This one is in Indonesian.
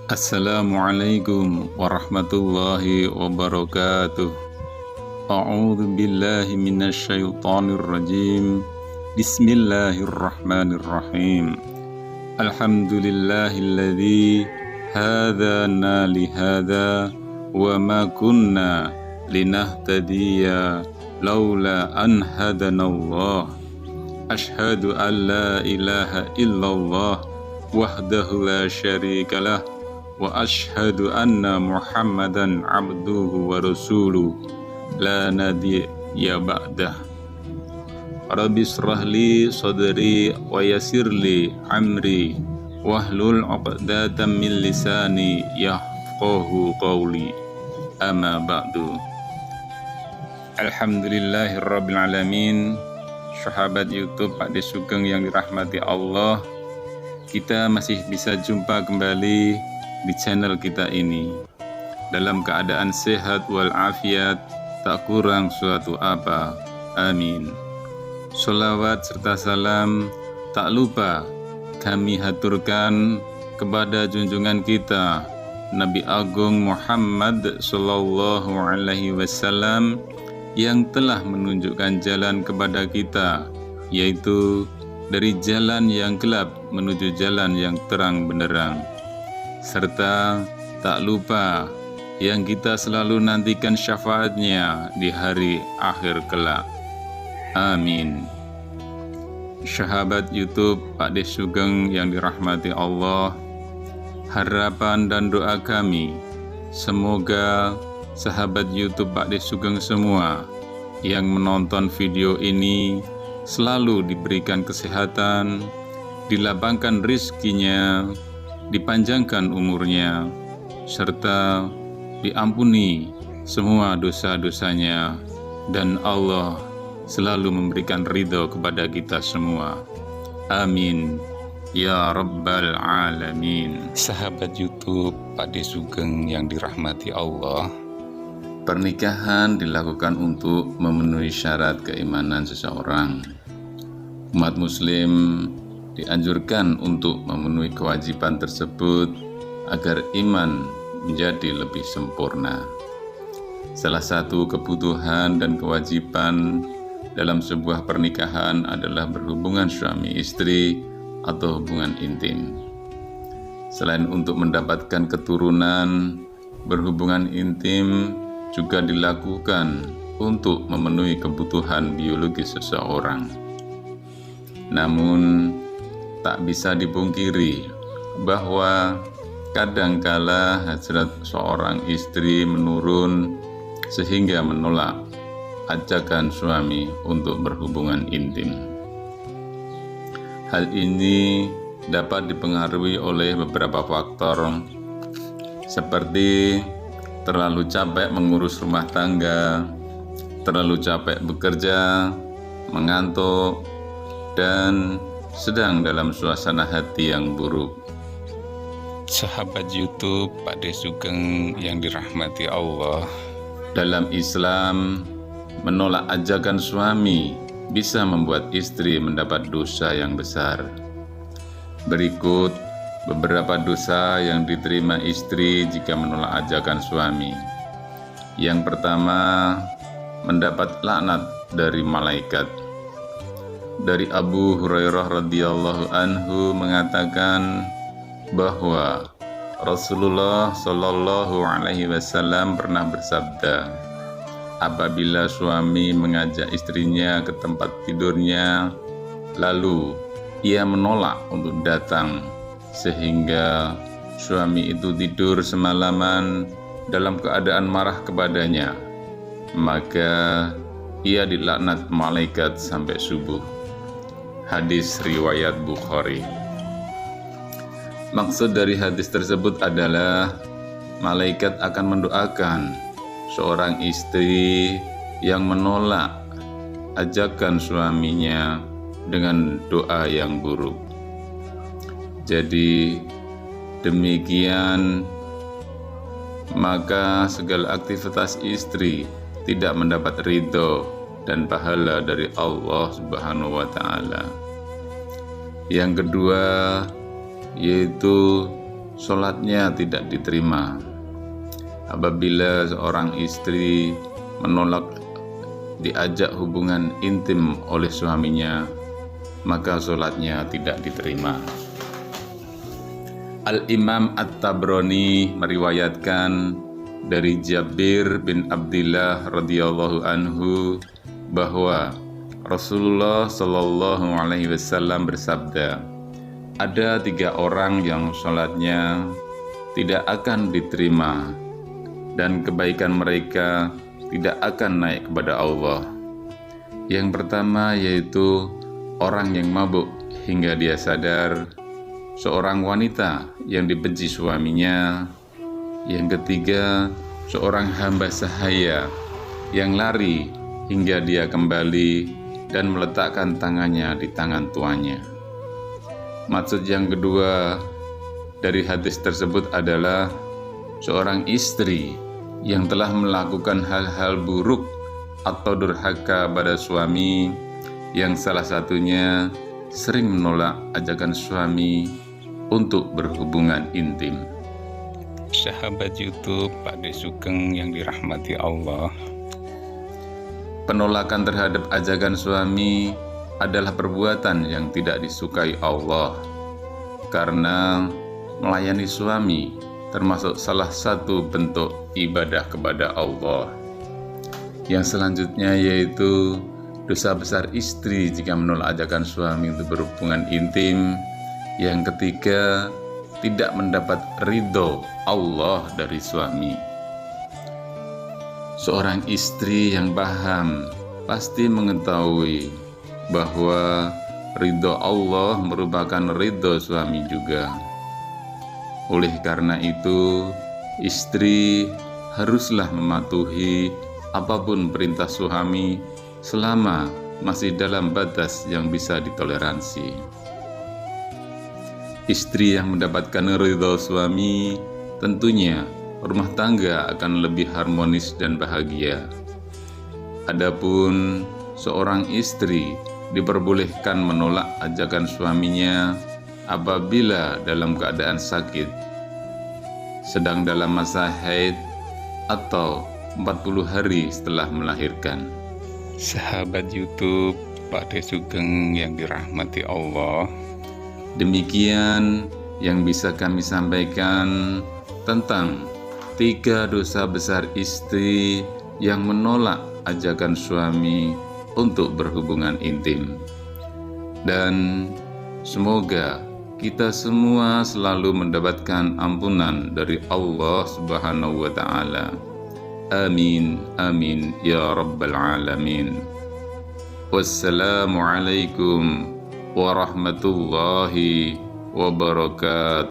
Assalamualaikum warahmatullahi wabarakatuh. A'udzu billahi minasyaitonir rajim. Bismillahirrahmanirrahim. Alhamdulillahilladzi hadana lihada wa ma kunna linahtadiya laula an hadanallah. Asyhadu an la ilaha illallah wahdahu la syarikalah wa ashhadu anna Muhammadan abduhu wa rasuluh la nabiyya ba'dah. Rabbi shrah li sadri wa yassir li amri wahlul 'uqdatam min lisani yafqahu qawli. Amma ba'du. Alhamdulillahirabbil alamin. Sahabat YouTube Pak De Sugeng yang dirahmati Allah, kita masih bisa jumpa kembali di channel kita ini dalam keadaan sehat walafiat, tak kurang suatu apa. Amin. Sholawat serta salam tak lupa kami haturkan kepada junjungan kita Nabi Agung Muhammad Sallallahu Alaihi Wasallam yang telah menunjukkan jalan kepada kita, yaitu dari jalan yang gelap menuju jalan yang terang benderang. Serta tak lupa yang kita selalu nantikan syafaatnya di hari akhir kelak. Amin. Sahabat YouTube Pak De Sugeng yang dirahmati Allah, harapan dan doa kami semoga sahabat YouTube Pak De Sugeng semua yang menonton video ini selalu diberikan kesehatan, dilapangkan rizkinya, dipanjangkan umurnya, serta diampuni semua dosa-dosanya, dan Allah selalu memberikan ridho kepada kita semua. Amin ya rabbal alamin. Sahabat YouTube Pak De Sugeng yang dirahmati Allah, pernikahan dilakukan untuk memenuhi syarat keimanan seseorang. Umat muslim dianjurkan untuk memenuhi kewajiban tersebut agar iman menjadi lebih sempurna. Salah satu kebutuhan dan kewajiban dalam sebuah pernikahan adalah berhubungan suami istri atau hubungan intim. Selain untuk mendapatkan keturunan, berhubungan intim juga dilakukan untuk memenuhi kebutuhan biologis seseorang. Namun, tak bisa dipungkiri bahwa kadangkala hasrat seorang istri menurun sehingga menolak ajakan suami untuk berhubungan intim. Hal ini dapat dipengaruhi oleh beberapa faktor seperti terlalu capek mengurus rumah tangga, terlalu capek bekerja, mengantuk, dan sedang dalam suasana hati yang buruk. Sahabat YouTube Pak De Sugeng yang dirahmati Allah, dalam Islam menolak ajakan suami bisa membuat istri mendapat dosa yang besar. Berikut beberapa dosa yang diterima istri jika menolak ajakan suami. Yang pertama, mendapat laknat dari malaikat. Dari Abu Hurairah radhiyallahu anhu mengatakan bahwa Rasulullah Shallallahu Alaihi Wasallam pernah bersabda, apabila suami mengajak istrinya ke tempat tidurnya, lalu ia menolak untuk datang, sehingga suami itu tidur semalaman dalam keadaan marah kepadanya, maka ia dilaknat malaikat sampai subuh. Hadis riwayat Bukhari. Maksud dari hadis tersebut adalah malaikat akan mendoakan seorang istri yang menolak ajakan suaminya dengan doa yang buruk. Jadi demikian, maka segala aktivitas istri tidak mendapat ridho dan pahala dari Allah Subhanahu wa Ta'ala. Yang kedua, yaitu sholatnya tidak diterima. Apabila seorang istri menolak diajak hubungan intim oleh suaminya, maka sholatnya tidak diterima. Al-Imam At-Tabrani meriwayatkan dari Jabir bin Abdillah radhiyallahu anhu bahwa Rasulullah Shallallahu alaihi wasallam bersabda, ada 3 orang yang sholatnya tidak akan diterima dan kebaikan mereka tidak akan naik kepada Allah. Yang pertama yaitu orang yang mabuk hingga dia sadar, seorang wanita yang dibenci suaminya. Yang ketiga, seorang hamba sahaya yang lari hingga dia kembali dan meletakkan tangannya di tangan tuannya. Maksud yang kedua dari hadis tersebut adalah seorang istri yang telah melakukan hal-hal buruk atau durhaka pada suami, yang salah satunya sering menolak ajakan suami untuk berhubungan intim. Sahabat YouTube Pak De Sugeng yang dirahmati Allah, penolakan terhadap ajakan suami adalah perbuatan yang tidak disukai Allah, karena melayani suami termasuk salah satu bentuk ibadah kepada Allah. Yang selanjutnya yaitu dosa besar istri jika menolak ajakan suami untuk berhubungan intim. Yang ketiga, tidak mendapat ridho Allah dari suami. Seorang istri yang paham pasti mengetahui bahwa ridho Allah merupakan ridho suami juga. Oleh karena itu, istri haruslah mematuhi apapun perintah suami selama masih dalam batas yang bisa ditoleransi. Istri yang mendapatkan ridho suami, tentunya rumah tangga akan lebih harmonis dan bahagia. Adapun seorang istri diperbolehkan menolak ajakan suaminya apabila dalam keadaan sakit, sedang dalam masa haid, atau 40 hari setelah melahirkan. sahabat YouTube Pak De Sugeng yang dirahmati Allah, demikian yang bisa kami sampaikan tentang 3 dosa besar istri yang menolak ajakan suami untuk berhubungan intim. Dan semoga kita semua selalu mendapatkan ampunan dari Allah Subhanahu wa Ta'ala. Amin, amin, ya Rabbal Alamin. Wassalamualaikum warahmatullahi wabarakatuh.